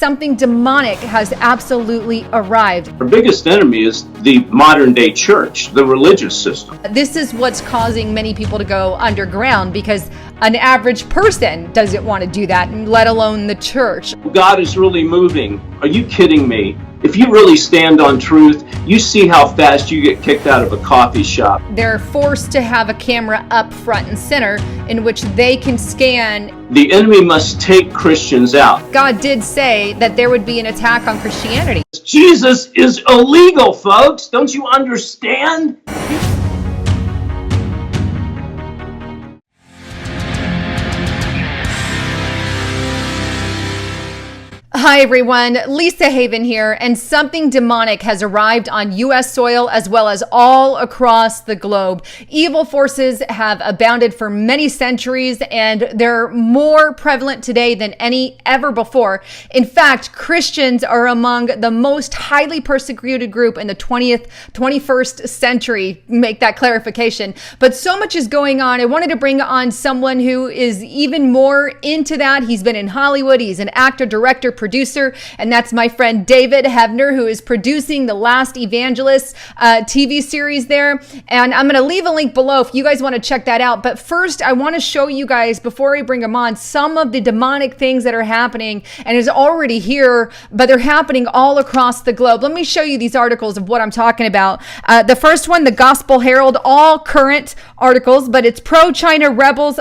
Something demonic has absolutely arrived. Our biggest enemy is the modern day church, the religious system. This is what's causing many people to go underground, because an average person doesn't want to do that, let alone the church. God is really moving. Are you kidding me? If you really stand on truth, you see how fast you get kicked out of a coffee shop. They're forced to have a camera up front and center in which they can scan. The enemy must take Christians out. God did say that there would be an attack on Christianity. Jesus is illegal, folks. Don't you understand? Hi everyone, Lisa Haven here, and something demonic has arrived on U.S. soil as well as all across the globe. Evil forces have abounded for many centuries, and they're more prevalent today than any ever before. In fact, Christians are among the most highly persecuted group in the 21st century. Make that clarification. But so much is going on. I wanted to bring on someone who is even more into that. He's been in Hollywood. He's an actor, director, producer, and that's my friend David Heavener, who is producing the Last Evangelist TV series there. And I'm going to leave a link below if you guys want to check that out. But first, I want to show you guys, before I bring him on, some of the demonic things that are happening, and is already here, but they're happening all across the globe. Let me show you these articles of what I'm talking about. The first one, the Gospel Herald, all current articles, but it's pro-China rebels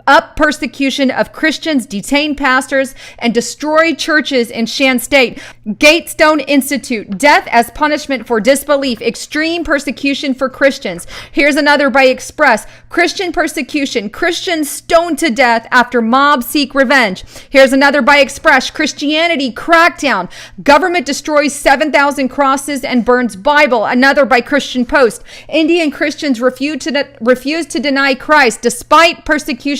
up persecution of Christians, detain pastors, and destroy churches in Shan State. Gatestone Institute, death as punishment for disbelief, extreme persecution for Christians. Here's another by Express, Christian persecution, Christians stoned to death after mob seek revenge. Here's another by Express, Christianity crackdown, government destroys 7,000 crosses and burns Bible. Another by Christian Post, Indian Christians refuse to deny Christ despite persecution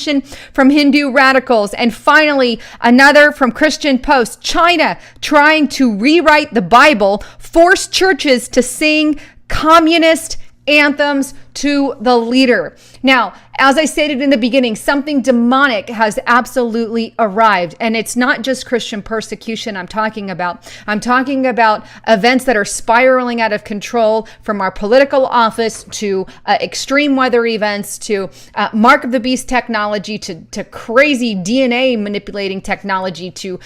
from Hindu radicals. And finally, another from Christian Post, China trying to rewrite the Bible, force churches to sing communist anthems to the leader. Now, as I stated in the beginning, something demonic has absolutely arrived. And it's not just Christian persecution I'm talking about. I'm talking about events that are spiraling out of control, from our political office to extreme weather events to Mark of the Beast technology to crazy DNA manipulating technology to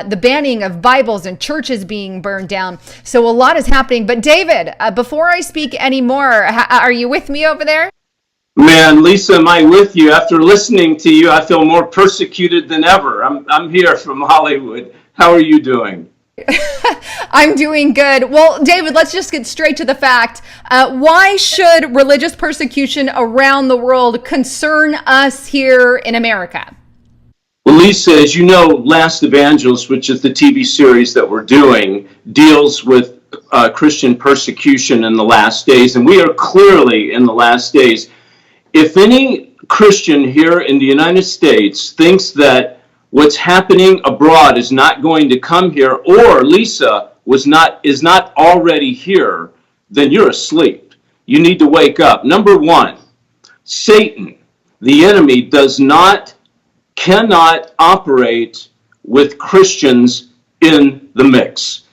the banning of Bibles and churches being burned down. So a lot is happening. But David, before I speak anymore, are you with me over there? Man, Lisa, am I with you? After listening to you, I feel more persecuted than ever. I'm here from Hollywood. How are you doing? I'm doing good. Well, David, let's just get straight to the fact. Why should religious persecution around the world concern us here in America? Well, Lisa, as you know, Last Evangelist, which is the TV series that we're doing, deals with Christian persecution in the last days, and we are clearly in the last days. If any Christian here in the United States thinks that what's happening abroad is not going to come here, or Lisa is not already here, then you're asleep. You need to wake up. Number one, Satan, the enemy, cannot operate with Christians in the mix.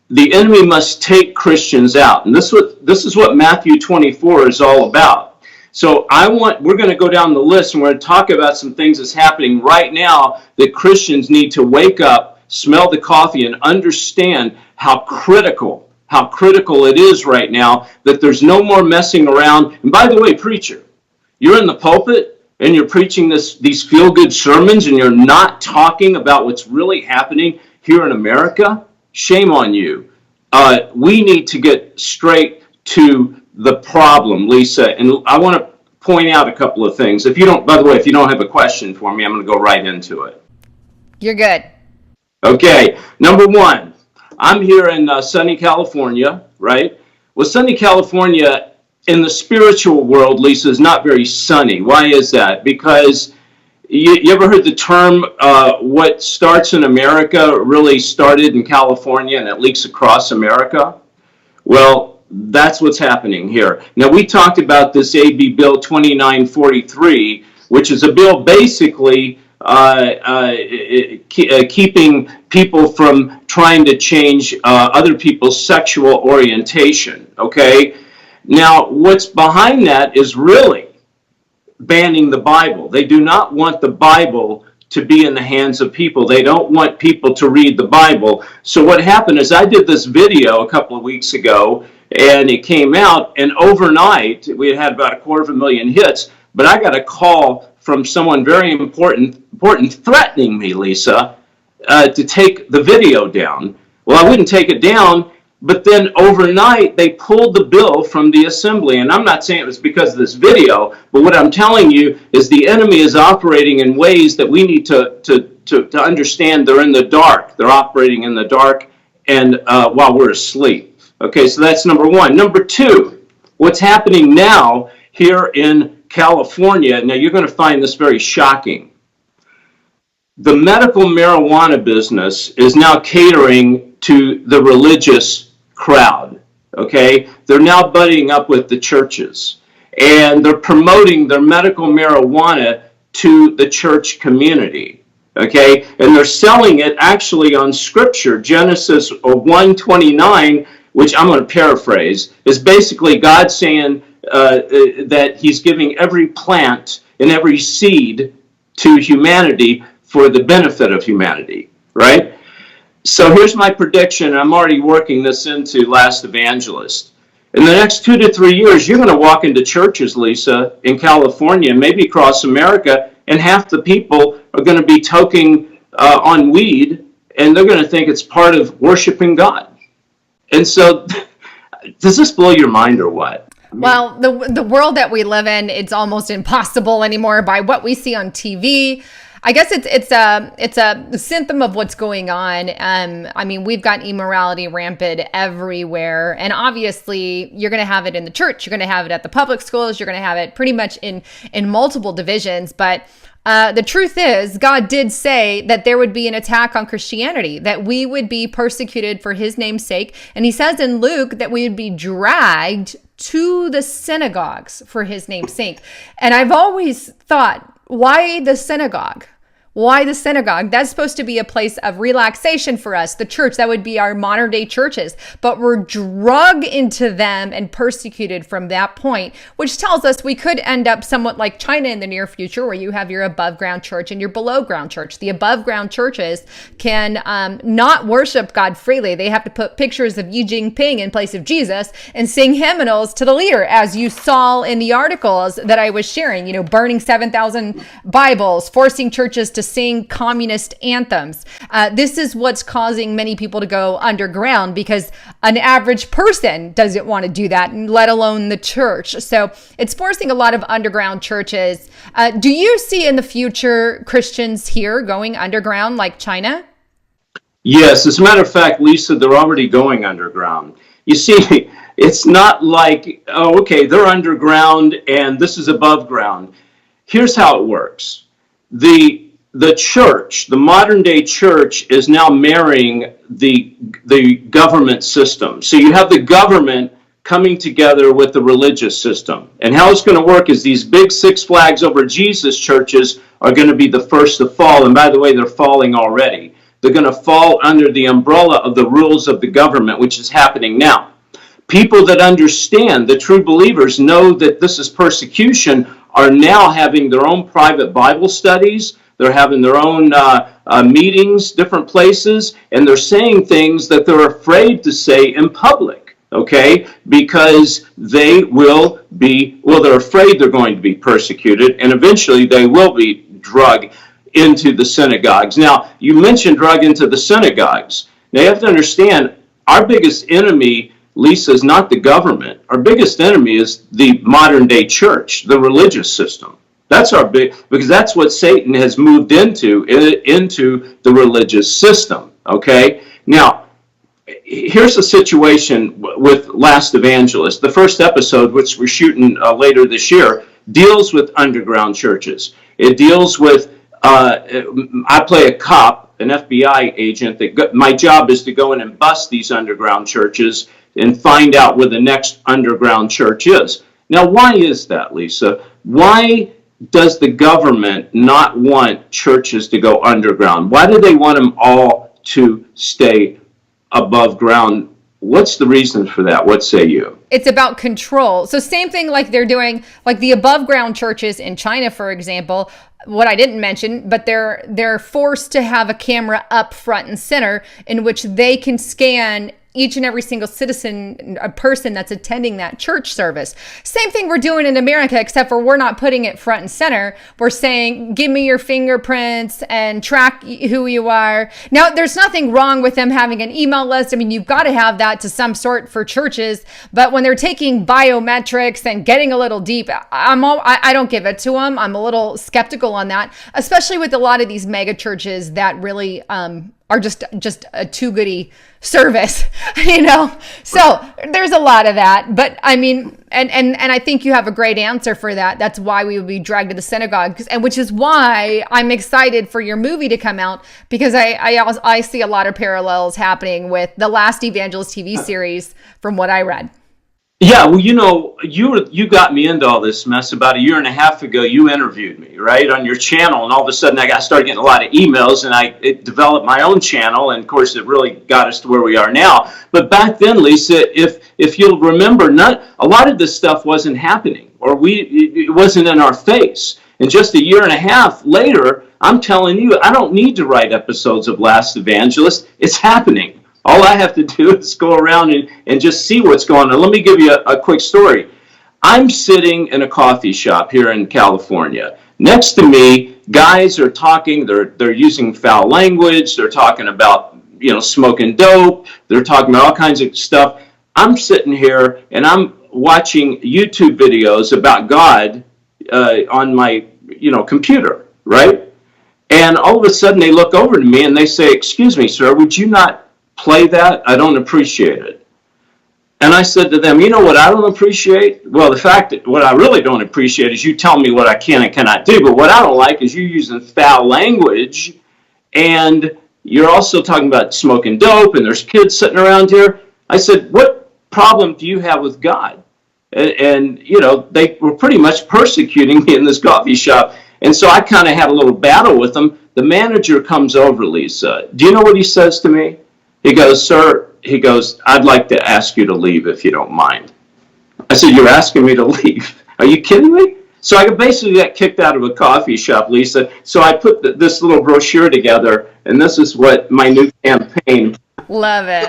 The enemy must take Christians out. And this is what Matthew 24 is all about. So we're going to go down the list, and we're going to talk about some things that's happening right now that Christians need to wake up, smell the coffee, and understand how critical it is right now, that there's no more messing around. And by the way, preacher, you're in the pulpit and you're preaching these feel-good sermons, and you're not talking about what's really happening here in America. Shame on you. We need to get straight to the problem, Lisa, and I want to point out a couple of things. By the way, if you don't have a question for me, I'm going to go right into it. You're good. Okay, number one, I'm here in sunny California, right? Well, sunny California in the spiritual world, Lisa, is not very sunny. Why is that? Because you ever heard the term, what starts in America really started in California and it leaks across America? Well, that's what's happening here. Now, we talked about this AB Bill 2943, which is a bill basically keeping people from trying to change other people's sexual orientation, okay? Now, what's behind that is really banning the Bible. They do not want the Bible to be in the hands of people. They don't want people to read the Bible. So what happened is I did this video a couple of weeks ago, and it came out, and overnight we had about 250,000 hits, but I got a call from someone very important threatening me, Lisa, to take the video down. Well, I wouldn't take it down, but then overnight they pulled the bill from the assembly. And I'm not saying it was because of this video, but what I'm telling you is the enemy is operating in ways that we need to understand. They're in the dark. They're operating in the dark and while we're asleep. Okay, so that's number one. Number two, what's happening now here in California, now you're going to find this very shocking. The medical marijuana business is now catering to the religious crowd, okay? They're now buddying up with the churches, and they're promoting their medical marijuana to the church community, okay? And they're selling it actually on Scripture. Genesis 1:29, which I'm going to paraphrase, is basically God saying that he's giving every plant and every seed to humanity for the benefit of humanity, right? So here's my prediction. I'm already working this into Last Evangelist. In the next 2 to 3 years, you're going to walk into churches, Lisa, in California, maybe across America, and half the people are going to be toking on weed, and they're going to think it's part of worshiping God. And so, does this blow your mind or what? Well, the world that we live in, it's almost impossible anymore by what we see on TV. I guess it's a symptom of what's going on. I mean, we've got immorality rampant everywhere, and obviously, you're going to have it in the church. You're going to have it at the public schools. You're going to have it pretty much in multiple divisions. But the truth is, God did say that there would be an attack on Christianity, that we would be persecuted for His name's sake, and He says in Luke that we would be dragged to the synagogues for His name's sake. And I've always thought, why the synagogue? Why the synagogue? That's supposed to be a place of relaxation for us. The church, that would be our modern day churches. But we're drugged into them and persecuted from that point, which tells us we could end up somewhat like China in the near future, where you have your above ground church and your below ground church. The above ground churches can not worship God freely. They have to put pictures of Xi Jinping in place of Jesus and sing hymnals to the leader, as you saw in the articles that I was sharing, burning 7,000 Bibles, forcing churches to sing communist anthems. This is what's causing many people to go underground, because an average person doesn't want to do that, let alone the church. So it's forcing a lot of underground churches. Do you see in the future Christians here going underground like China? Yes, as a matter of fact, Lisa, they're already going underground. You see, it's not like, oh, okay, they're underground and this is above ground. Here's how it works. The church, the modern day church, is now marrying the government system. So you have the government coming together with the religious system. And how it's going to work is these big Six Flags Over Jesus churches are going to be the first to fall. And by the way, they're falling already. They're going to fall under the umbrella of the rules of the government, which is happening now. People that understand, the true believers, know that this is persecution, are now having their own private Bible studies. They're having their own meetings, different places, and they're saying things that they're afraid to say in public, okay? Because they will be, they're afraid they're going to be persecuted, and eventually they will be drugged into the synagogues. Now, you mentioned drug into the synagogues. Now, you have to understand, our biggest enemy, Lisa, is not the government. Our biggest enemy is the modern day church, the religious system. That's our because that's what Satan has moved into the religious system, okay? Now, here's the situation with Last Evangelist. The first episode, which we're shooting later this year, deals with underground churches. It deals with, I play a cop, an FBI agent. My job is to go in and bust these underground churches and find out where the next underground church is. Now, why is that, Lisa? Why does the government not want churches to go underground? Why do they want them all to stay above ground? What's the reason for that? What say you? It's about control. So same thing like they're doing, like the above ground churches in China, for example. What I didn't mention, but they're forced to have a camera up front and center in which they can scan each and every single citizen, a person that's attending that church service. Same thing we're doing in America, except for we're not putting it front and center. We're saying, give me your fingerprints and track who you are. Now, there's nothing wrong with them having an email list. I mean, you've got to have that to some sort for churches. But when they're taking biometrics and getting a little deep, I don't give it to them. I'm a little skeptical on that, especially with a lot of these mega churches that really are just a too goody service, you know? So there's a lot of that, but I mean, and I think you have a great answer for that. That's why we would be dragged to the synagogue, and which is why I'm excited for your movie to come out, because I see a lot of parallels happening with the Last Evangelist TV series from what I read. Yeah, well, you know, you got me into all this mess about a year and a half ago. You interviewed me, right, on your channel, and all of a sudden I started getting a lot of emails, and it developed my own channel, and of course it really got us to where we are now. But back then, Lisa, if you'll remember, a lot of this stuff wasn't happening, or it wasn't in our face. And just a year and a half later, I'm telling you, I don't need to write episodes of Last Evangelist. It's happening. All I have to do is go around and just see what's going on. Let me give you a quick story. I'm sitting in a coffee shop here in California. Next to me, guys are talking. They're using foul language. They're talking about, smoking dope. They're talking about all kinds of stuff. I'm sitting here and I'm watching YouTube videos about God on my, computer, right? And all of a sudden they look over to me and they say, "Excuse me, sir, would you not play that? I don't appreciate it." And I said to them, "You know what I don't appreciate? Well, the fact that what I really don't appreciate is you tell me what I can and cannot do. But what I don't like is you using foul language, and you're also talking about smoking dope, and there's kids sitting around here." I said, "What problem do you have with God?" And they were pretty much persecuting me in this coffee shop. And so I kind of had a little battle with them. The manager comes over, Lisa. Do you know what he says to me? He goes, "Sir," he goes, "I'd like to ask you to leave if you don't mind." I said, "You're asking me to leave? Are you kidding me?" So I basically got kicked out of a coffee shop, Lisa. So I put this little brochure together, and this is what my new campaign. Love it.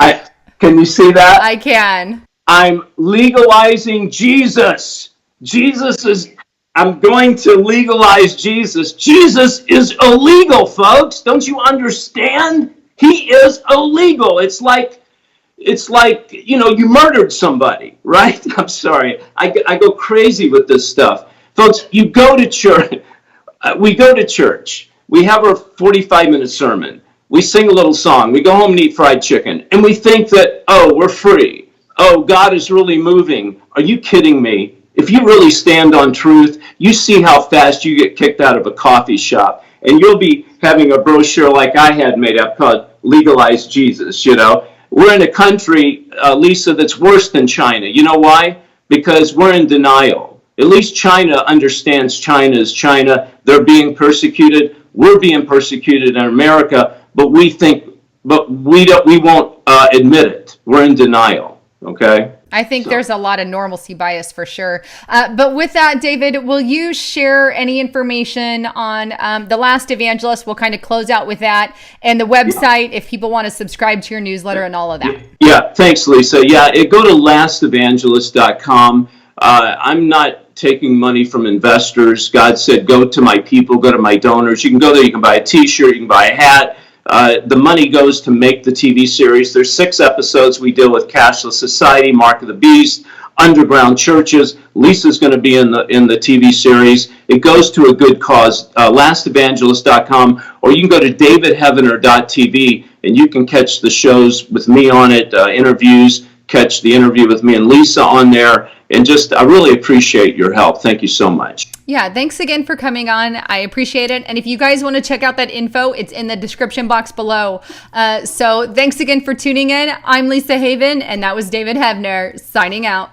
Can you see that? I can. I'm legalizing Jesus. I'm going to legalize Jesus. Jesus is illegal, folks. Don't you understand? He is illegal. It's like you murdered somebody, right? I'm sorry. I go crazy with this stuff. Folks, you go to church. We go to church. We have our 45-minute sermon. We sing a little song. We go home and eat fried chicken. And we think that, we're free. Oh, God is really moving. Are you kidding me? If you really stand on truth, you see how fast you get kicked out of a coffee shop. And you'll be having a brochure like I had made up called Legalize Jesus, We're in a country, Lisa, that's worse than China. You know why? Because we're in denial. At least China understands China is China. They're being persecuted. We're being persecuted in America, but we won't admit it. We're in denial, okay? I think there's a lot of normalcy bias for sure. But with that, David, will you share any information on The Last Evangelist? We'll kind of close out with that, and the website if people want to subscribe to your newsletter and all of that. Yeah, thanks, Lisa. Yeah, go to lastevangelist.com. I'm not taking money from investors. God said, go to my people, go to my donors. You can go there, you can buy a t-shirt, you can buy a hat. The money goes to make the TV series. There's 6 episodes. We deal with cashless society, Mark of the Beast, underground churches. Lisa's going to be in the TV series. It goes to a good cause. Lastevangelist.com, or you can go to davidheavener.tv, and you can catch the shows with me on it, interviews, catch the interview with me and Lisa on there. And I really appreciate your help. Thank you so much. Yeah, thanks again for coming on. I appreciate it. And if you guys want to check out that info, it's in the description box below. So thanks again for tuning in. I'm Lisa Haven, and that was David Heavener signing out.